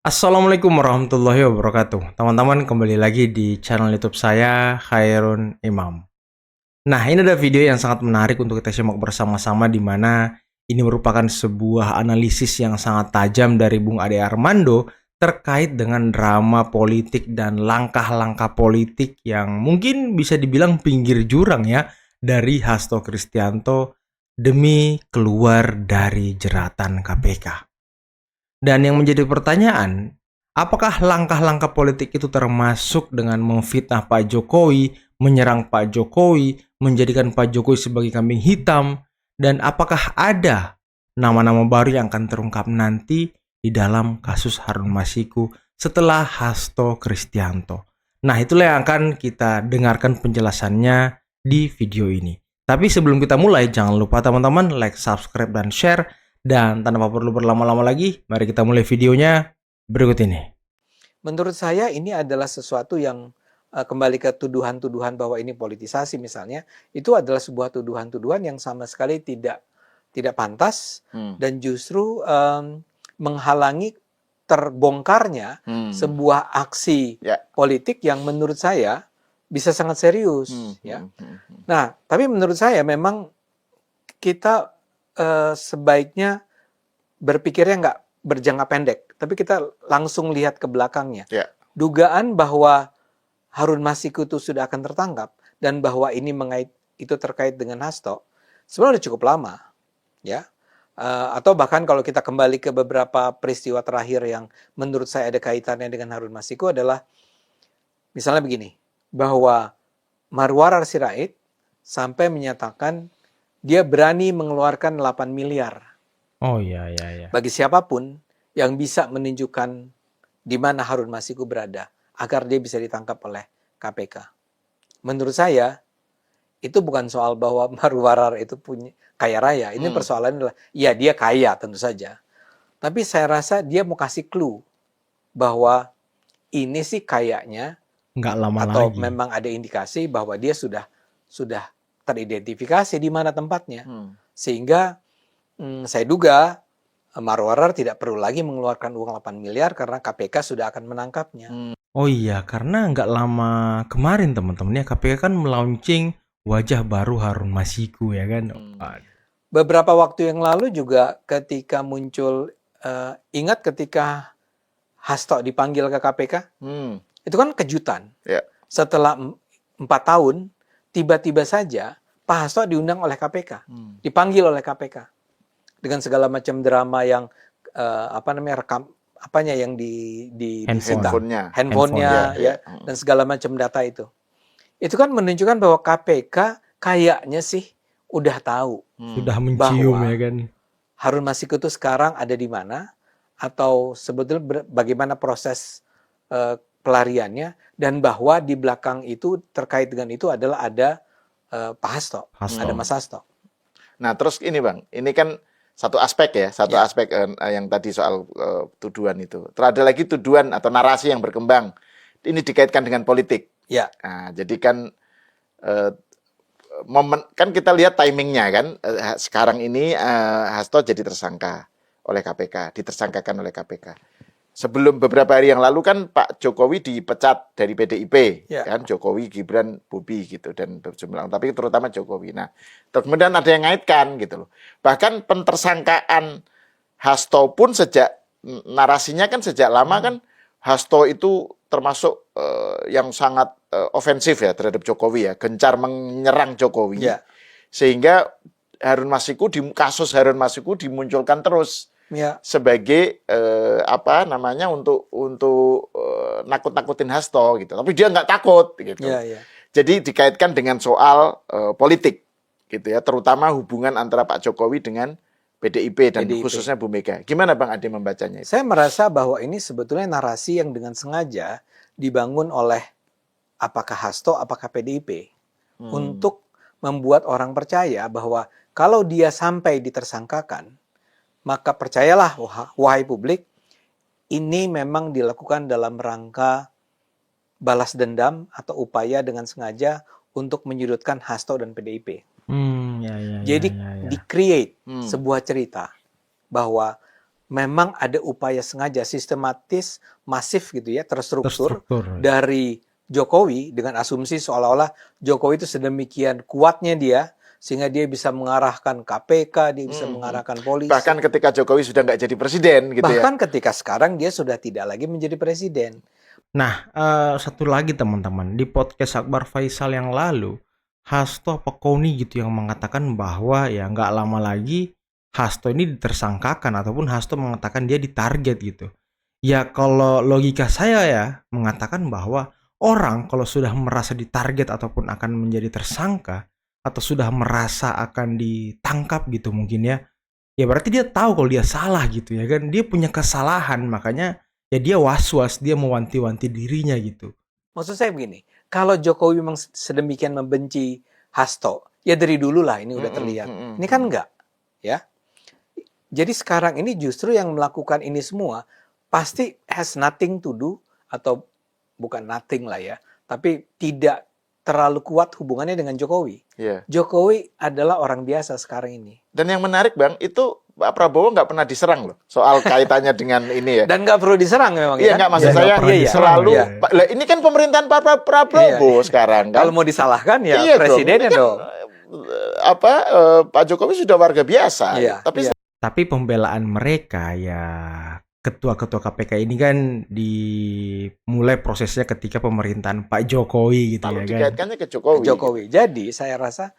Assalamualaikum warahmatullahi wabarakatuh. Teman-teman kembali lagi di channel YouTube saya, Khairun Imam. Nah, ini ada video yang sangat menarik untuk kita simak bersama-sama di mana ini merupakan sebuah analisis yang sangat tajam dari Bung Ade Armando terkait dengan drama politik dan langkah-langkah politik yang mungkin bisa dibilang pinggir jurang ya dari Hasto Kristianto demi keluar dari jeratan KPK. Dan yang menjadi pertanyaan, apakah langkah-langkah politik itu termasuk dengan memfitnah Pak Jokowi, menyerang Pak Jokowi, menjadikan Pak Jokowi sebagai kambing hitam, dan apakah ada nama-nama baru yang akan terungkap nanti di dalam kasus Harun Masiku setelah Hasto Kristianto? Nah, itulah yang akan kita dengarkan penjelasannya di video ini. Tapi sebelum kita mulai, jangan lupa teman-teman like, subscribe, dan share. Dan tanpa perlu berlama-lama lagi, mari kita mulai videonya berikut ini. Menurut saya ini adalah sesuatu yang kembali ke tuduhan-tuduhan bahwa ini politisasi misalnya, itu adalah sebuah tuduhan-tuduhan yang sama sekali tidak pantas dan justru menghalangi terbongkarnya sebuah aksi politik yang menurut saya bisa sangat serius ya. Nah, tapi menurut saya memang kita sebaiknya berpikirnya nggak berjangka pendek, tapi kita langsung lihat ke belakangnya. Dugaan bahwa Harun Masiku itu sudah akan tertangkap dan bahwa ini itu terkait dengan Hasto sebenarnya cukup lama, ya. Atau bahkan kalau kita kembali ke beberapa peristiwa terakhir yang menurut saya ada kaitannya dengan Harun Masiku adalah misalnya begini, bahwa Marwarar Sirait sampai menyatakan dia berani mengeluarkan 8 miliar. Oh iya. Bagi siapapun yang bisa menunjukkan di mana Harun Masiku berada agar dia bisa ditangkap oleh KPK. Menurut saya itu bukan soal bahwa Marwarar itu punya kaya raya. Ini persoalannya adalah ya dia kaya tentu saja. Tapi saya rasa dia mau kasih clue bahwa ini sih kayaknya nggak lama atau lagi. memang ada indikasi bahwa dia sudah teridentifikasi di mana tempatnya. Sehingga saya duga Marwarar tidak perlu lagi mengeluarkan uang 8 miliar karena KPK sudah akan menangkapnya. Oh iya, karena nggak lama kemarin teman-teman ya KPK kan melaunching wajah baru Harun Masiku ya kan. Beberapa waktu yang lalu juga ketika muncul, ingat ketika Hasto dipanggil ke KPK? Itu kan kejutan. Setelah 4 tahun, tiba-tiba saja Pak Hasto diundang oleh KPK, dipanggil oleh KPK. Dengan segala macam drama yang apanya yang di handphonenya ya, dan segala macam data itu. Itu kan menunjukkan bahwa KPK kayaknya sih udah tahu Sudah mencium bahwa ya kan. Harun Masiku itu sekarang ada di mana atau sebetulnya bagaimana proses pelariannya dan bahwa di belakang itu terkait dengan itu adalah ada Pak Hasto, ada Mas Hasto. Nah, terus ini Bang, ini kan satu aspek ya, aspek yang tadi soal tuduhan itu. Terus ada lagi tuduhan atau narasi yang berkembang. Ini dikaitkan dengan politik. Ya. Nah, jadi kan momen kan kita lihat timingnya kan. Sekarang ini Hasto jadi tersangka oleh KPK, ditersangkakan oleh KPK. Sebelum beberapa hari yang lalu kan Pak Jokowi dipecat dari PDIP, kan Jokowi, Gibran, Bobi gitu dan berjumlah, tapi terutama Jokowi. Nah, kemudian ada yang ngaitkan gitu loh. Bahkan pentersangkaan Hasto pun sejak narasinya kan sejak lama kan Hasto itu termasuk yang sangat ofensif ya terhadap Jokowi ya, gencar menyerang Jokowi. Sehingga kasus Harun Masiku dimunculkan terus. Sebagai untuk nakut-nakutin Hasto gitu. Tapi dia nggak takut gitu. Jadi dikaitkan dengan soal politik gitu ya, terutama hubungan antara Pak Jokowi dengan PDIP dan khususnya Bu Mega. Gimana Bang Ade membacanya? Saya merasa bahwa ini sebetulnya narasi yang dengan sengaja dibangun oleh apakah Hasto, apakah PDIP untuk membuat orang percaya bahwa kalau dia sampai ditersangkakan, maka percayalah wahai publik, ini memang dilakukan dalam rangka balas dendam atau upaya dengan sengaja untuk menyudutkan Hasto dan PDIP. Jadi di-create sebuah cerita bahwa memang ada upaya sengaja, sistematis, masif gitu ya, terstruktur Terstruktur. dari Jokowi dengan asumsi seolah-olah Jokowi itu sedemikian kuatnya dia sehingga dia bisa mengarahkan KPK, dia bisa mengarahkan polisi. Bahkan ketika Jokowi sudah nggak jadi presiden gitu ya. Bahkan ketika sekarang dia sudah tidak lagi menjadi presiden. Nah, satu lagi teman-teman, di podcast Akbar Faisal yang lalu, Hasto apa Koni gitu yang mengatakan bahwa ya nggak lama lagi Hasto ini ditersangkakan ataupun Hasto mengatakan dia ditarget gitu. Ya kalau logika saya ya mengatakan bahwa orang kalau sudah merasa ditarget ataupun akan menjadi tersangka atau sudah merasa akan ditangkap gitu mungkin ya, ya berarti dia tahu kalau dia salah gitu ya kan, dia punya kesalahan makanya ya dia was-was, dia mewanti-wanti dirinya gitu. Maksud saya begini, kalau Jokowi memang sedemikian membenci Hasto, ya dari dulu lah ini udah terlihat. Ini kan enggak, ya. Jadi sekarang ini justru yang melakukan ini semua pasti has nothing to do atau bukan nothing lah ya, tapi tidak terlalu kuat hubungannya dengan Jokowi. Iya. Jokowi adalah orang biasa sekarang ini. Dan yang menarik Bang, itu Pak Prabowo nggak pernah diserang loh soal kaitannya dengan ini ya. Dan nggak perlu diserang memang. Iya, ya nggak kan? maksud Ya, saya nggak pernah diserang, selalu. iya. Lah, ini kan pemerintahan Pak Prabowo sekarang kan. Kalau mau disalahkan ya Iya dong, presidennya ini kan, dong. Pak Jokowi sudah warga biasa. Iya, Tapi iya. Tapi pembelaan mereka ya ketua-ketua KPK ini kan dimulai prosesnya ketika pemerintahan Pak Jokowi gitu kalau ya kan. dikaitkannya ke Jokowi. Jokowi. Jadi saya rasa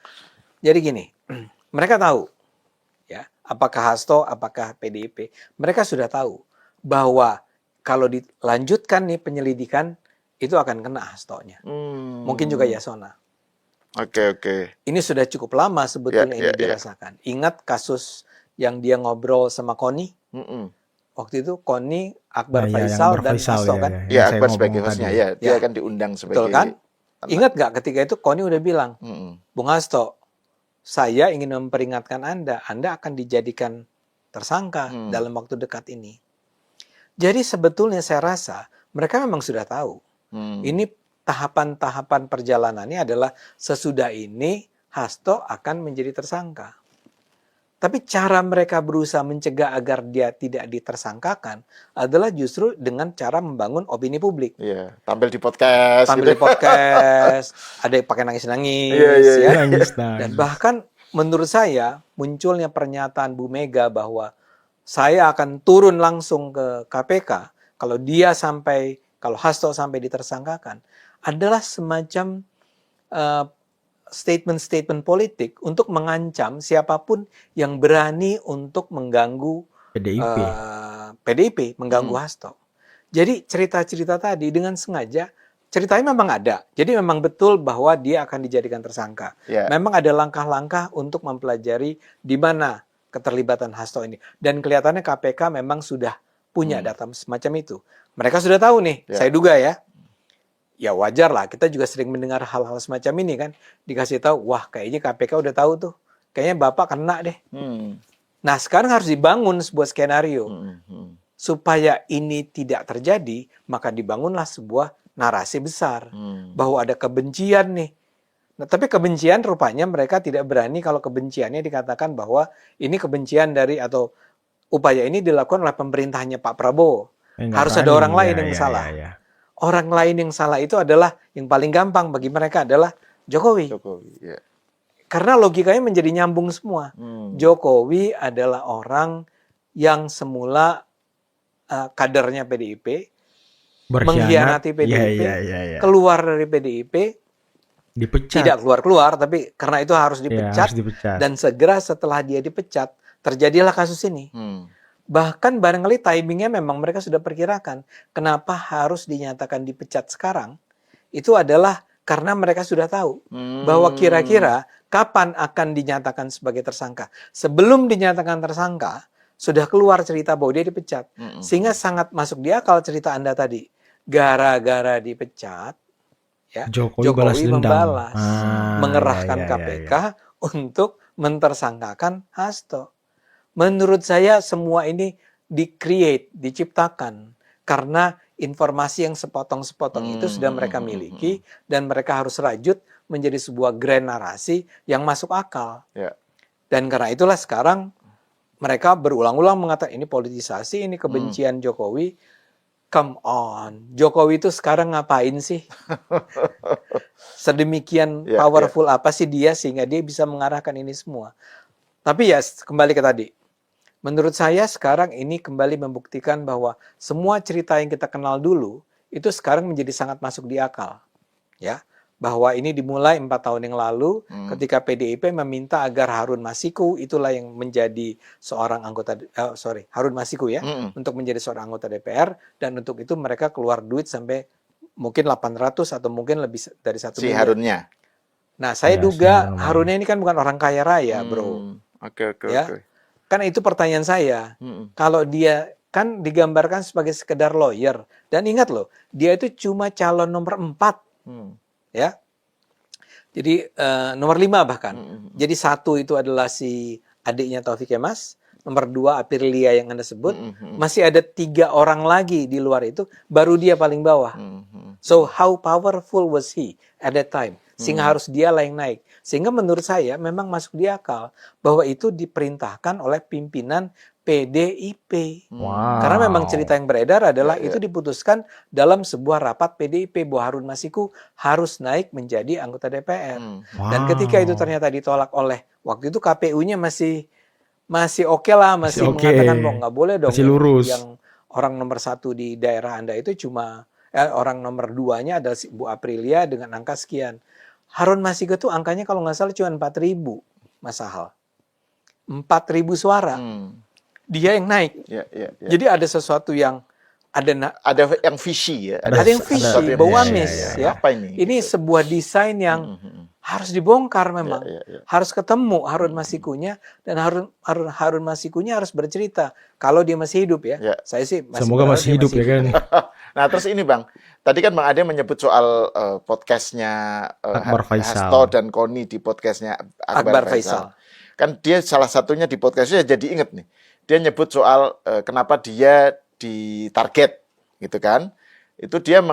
jadi gini, mereka tahu ya, apakah Hasto, apakah PDIP, mereka sudah tahu bahwa kalau dilanjutkan nih penyelidikan itu akan kena Hastonya. Mungkin juga Yasona. Oke. Ini sudah cukup lama sebetulnya Ya, ini ya. dirasakan. Ingat kasus yang dia ngobrol sama Koni? Waktu itu Koni, Akbar Ya, yang Faisal Akbar dan Faisal, Hasto ya, kan? ya. Ya, Yang saya Akbar ngomong sebagai tadi. hostnya ya, dia Ya. akan diundang sebagai. Betul kan? Ingat nggak ketika itu Koni udah bilang, Bung Hasto, saya ingin memperingatkan Anda akan dijadikan tersangka dalam waktu dekat ini. Jadi sebetulnya saya rasa mereka memang sudah tahu. Ini tahapan-tahapan perjalanannya adalah sesudah ini Hasto akan menjadi tersangka. Tapi cara mereka berusaha mencegah agar dia tidak ditersangkakan adalah justru dengan cara membangun opini publik. Iya, tampil di podcast. Tampil di podcast, ada yang pakai nangis-nangis, Iya. ya. Nangis. Dan bahkan menurut saya munculnya pernyataan Bu Mega bahwa saya akan turun langsung ke KPK kalau Hasto sampai ditersangkakan adalah semacam statement-statement politik untuk mengancam siapapun yang berani untuk mengganggu PDIP, mengganggu Hasto. Jadi cerita-cerita tadi dengan sengaja ceritanya memang ada. Jadi memang betul bahwa dia akan dijadikan tersangka. Ya. Memang ada langkah-langkah untuk mempelajari di mana keterlibatan Hasto ini. Dan kelihatannya KPK memang sudah punya data semacam itu. Mereka sudah tahu nih, saya duga ya. Ya wajar lah, kita juga sering mendengar hal-hal semacam ini kan. Dikasih tahu, wah kayaknya KPK udah tahu tuh. Kayaknya Bapak kena deh. Nah sekarang harus dibangun sebuah skenario. Supaya ini tidak terjadi, maka dibangunlah sebuah narasi besar. Bahwa ada kebencian nih. Nah, tapi kebencian rupanya mereka tidak berani kalau kebenciannya dikatakan bahwa ini kebencian dari atau upaya ini dilakukan oleh pemerintahannya Pak Prabowo. Harus ada orang lain yang salah. Orang lain yang salah itu adalah yang paling gampang bagi mereka adalah Jokowi. Ya. Karena logikanya menjadi nyambung semua. Jokowi adalah orang yang semula kadernya PDIP, mengkhianati PDIP, keluar dari PDIP, dipecat. tidak keluar-keluar, tapi karena itu harus dipecat, dan segera setelah dia dipecat, terjadilah kasus ini. Bahkan barangkali timingnya memang mereka sudah perkirakan. Kenapa harus dinyatakan dipecat sekarang? Itu adalah karena mereka sudah tahu bahwa kira-kira kapan akan dinyatakan sebagai tersangka. Sebelum dinyatakan tersangka, sudah keluar cerita bahwa dia dipecat. Sehingga sangat masuk di akal cerita Anda tadi. Gara-gara dipecat, ya, Jokowi membalas, mengerahkan KPK untuk mentersangkakan Hasto. Menurut saya semua ini diciptakan karena informasi yang sepotong-sepotong itu sudah mereka miliki dan mereka harus rajut menjadi sebuah grand narasi yang masuk akal. Dan karena itulah sekarang mereka berulang-ulang mengatakan ini politisasi, ini kebencian Jokowi. Come on, Jokowi itu sekarang ngapain sih? Sedemikian Ya, powerful apa sih dia sehingga dia bisa mengarahkan ini semua. Tapi ya kembali ke tadi. Menurut saya sekarang ini kembali membuktikan bahwa semua cerita yang kita kenal dulu itu sekarang menjadi sangat masuk di akal. Ya, bahwa ini dimulai 4 tahun yang lalu ketika PDIP meminta agar Harun Masiku, itulah yang menjadi seorang anggota Harun Masiku ya, untuk menjadi seorang anggota DPR, dan untuk itu mereka keluar duit sampai mungkin 800 atau mungkin lebih dari 1 Si miliar. Harunnya. Nah, saya Ya, duga Harunnya ini kan bukan orang kaya raya, bro. Oke. Ya. Kan itu pertanyaan saya. Kalau dia kan digambarkan sebagai sekedar lawyer, dan ingat loh, dia itu cuma calon nomor 4. Ya, jadi nomor 5 bahkan. Jadi 1 itu adalah si adiknya Taufik Kemas, nomor 2 Aprilia yang Anda sebut, masih ada 3 orang lagi di luar itu, baru dia paling bawah. So how powerful was he at that time? Sehingga harus dia lah yang naik. Sehingga menurut saya memang masuk di akal bahwa itu diperintahkan oleh pimpinan PDIP. Wow. Karena memang cerita yang beredar adalah itu diputuskan dalam sebuah rapat PDIP bahwa Harun Masiku harus naik menjadi anggota DPR. Dan ketika itu ternyata ditolak oleh, waktu itu KPU-nya masih oke lah, masih mengatakan bahwa nggak boleh dong masih lurus. yang orang nomor 1 di daerah Anda itu cuma orang nomor 2-nya adalah Bu Aprilia dengan angka sekian. Harun Masiku itu angkanya kalau nggak salah cuma 4.000, Mas Sahal. 4.000 suara. Dia yang naik. Ya. Jadi ada sesuatu yang ada yang visi ya. Ada yang visi, bau amis ya. Apa ini? Ini sebuah desain yang harus dibongkar memang. Harus ketemu Harun Masikunya, dan Harun Masikunya harus bercerita kalau dia masih hidup ya. Saya sih semoga masih hidup ya kan. Nah, terus ini Bang, tadi kan Bang Ade menyebut soal podcastnya Akbar Faisal. Hasto dan Koni di podcastnya Akbar Faisal. Kan dia salah satunya di podcastnya jadi inget nih. Dia nyebut soal kenapa dia ditarget gitu kan. Itu dia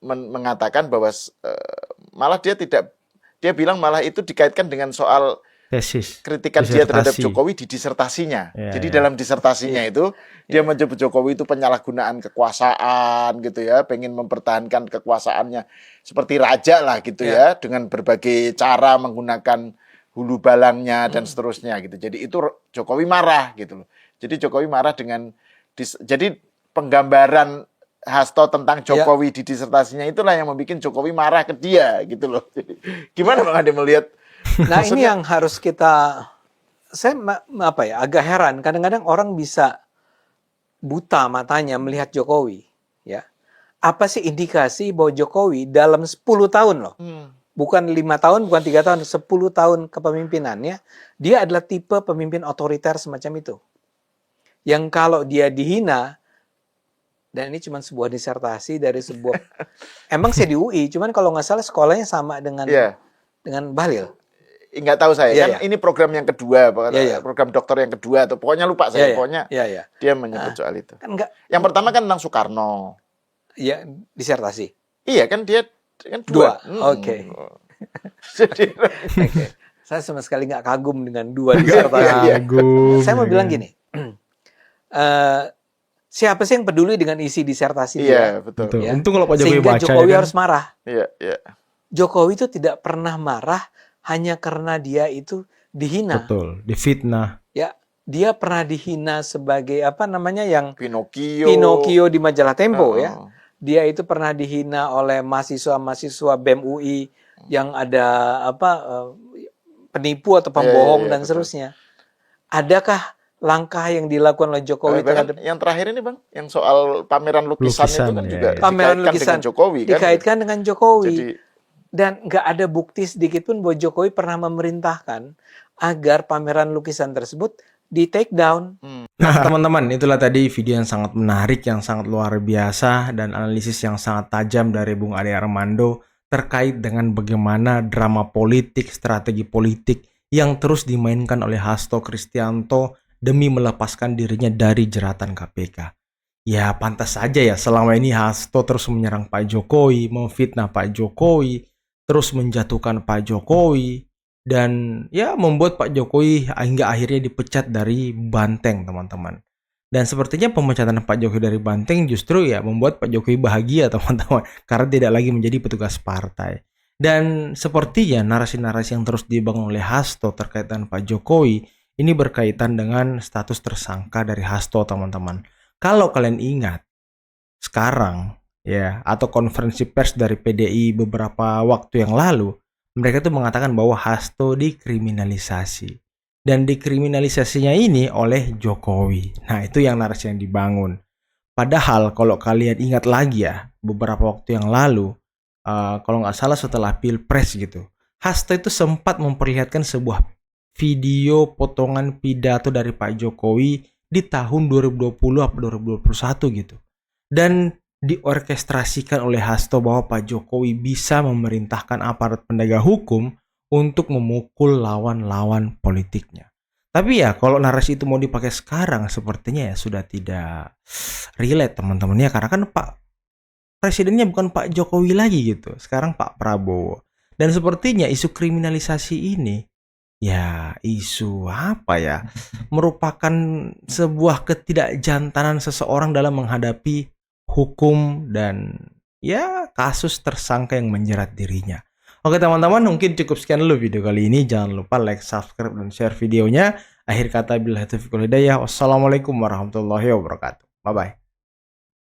mengatakan bahwa malah dia bilang malah itu dikaitkan dengan soal tesis, kritikan dia terhadap Jokowi di disertasinya. Jadi dalam disertasinya itu dia menyebut Jokowi itu penyalahgunaan kekuasaan gitu ya, pengen mempertahankan kekuasaannya seperti raja lah gitu ya, dengan berbagai cara menggunakan hulu balangnya dan seterusnya gitu. Jadi itu Jokowi marah gitu loh. Jadi Jokowi marah dengan jadi penggambaran Hasto tentang Jokowi di disertasinya itulah yang membuat Jokowi marah ke dia gitu loh. Jadi, gimana Bang Ade melihat? Nah, ini yang harus saya agak heran. Kadang-kadang orang bisa buta matanya melihat Jokowi, ya. Apa sih indikasi bahwa Jokowi dalam 10 tahun loh, bukan 5 tahun, bukan 3 tahun, 10 tahun kepemimpinannya, dia adalah tipe pemimpin otoriter semacam itu. Yang kalau dia dihina, dan ini cuma sebuah disertasi dari sebuah, emang saya di UI, cuman kalau nggak salah sekolahnya sama dengan Bahlil. Nggak tahu saya, kan ini program yang kedua, program dokter yang kedua, atau pokoknya lupa saya, pokoknya dia menyebut soal itu. Kan yang pertama kan tentang Soekarno. Iya, disertasi. Iya kan dia kan 2. Oke. Jadi, saya sama sekali nggak kagum dengan 2 disertasi. Saya mau bilang gini, siapa sih yang peduli dengan isi disertasi dia? Iya, betul. Ya? Untung kalau Pak Jokowi sehingga baca, Jokowi ya kan? harus marah. Iya. Jokowi itu tidak pernah marah hanya karena dia itu dihina. Betul, difitnah. Ya, dia pernah dihina sebagai apa namanya yang Pinocchio di majalah Tempo ya. Dia itu pernah dihina oleh mahasiswa BEM UI yang ada penipu atau pembohong dan seterusnya. Adakah langkah yang dilakukan oleh Jokowi terhadap yang terakhir ini Bang, yang soal pameran lukisan itu kan juga pameran lukisan dengan Jokowi kan? Dikaitkan dengan Jokowi. Jadi, dan nggak ada bukti sedikit pun bahwa Jokowi pernah memerintahkan agar pameran lukisan tersebut di take down. Nah teman-teman, itulah tadi video yang sangat menarik, yang sangat luar biasa, dan analisis yang sangat tajam dari Bung Ade Armando terkait dengan bagaimana drama politik, strategi politik yang terus dimainkan oleh Hasto Kristianto demi melepaskan dirinya dari jeratan KPK. Ya pantas saja ya, selama ini Hasto terus menyerang Pak Jokowi, memfitnah Pak Jokowi, terus menjatuhkan Pak Jokowi, dan ya membuat Pak Jokowi hingga akhirnya dipecat dari Banteng, teman-teman. Dan sepertinya pemecatan Pak Jokowi dari Banteng justru ya membuat Pak Jokowi bahagia, teman-teman, karena tidak lagi menjadi petugas partai. Dan sepertinya narasi-narasi yang terus dibangun oleh Hasto terkait dengan Pak Jokowi ini berkaitan dengan status tersangka dari Hasto, teman-teman. Kalau kalian ingat, sekarang ya, atau konferensi pers dari PDI beberapa waktu yang lalu, mereka tuh mengatakan bahwa Hasto dikriminalisasi. Dan dikriminalisasinya ini oleh Jokowi. Nah, itu yang narasi yang dibangun. Padahal kalau kalian ingat lagi ya, beberapa waktu yang lalu, kalau nggak salah setelah Pilpres gitu, Hasto itu sempat memperlihatkan sebuah video potongan pidato dari Pak Jokowi di tahun 2020 atau 2021 gitu. Dan diorkestrasikan oleh Hasto bahwa Pak Jokowi bisa memerintahkan aparat penegak hukum untuk memukul lawan-lawan politiknya. Tapi ya kalau narasi itu mau dipakai sekarang sepertinya ya sudah tidak relate, teman-teman ya, karena kan Pak presidennya bukan Pak Jokowi lagi gitu. Sekarang Pak Prabowo. Dan sepertinya isu kriminalisasi ini ya isu apa ya? Merupakan sebuah ketidakjantanan seseorang dalam menghadapi hukum dan ya kasus tersangka yang menjerat dirinya. Oke teman-teman, mungkin cukup sekian dulu video kali ini. Jangan lupa like, subscribe, dan share videonya. Akhir kata billahi taufiq wal hidayah. Wassalamualaikum warahmatullahi wabarakatuh. Bye bye.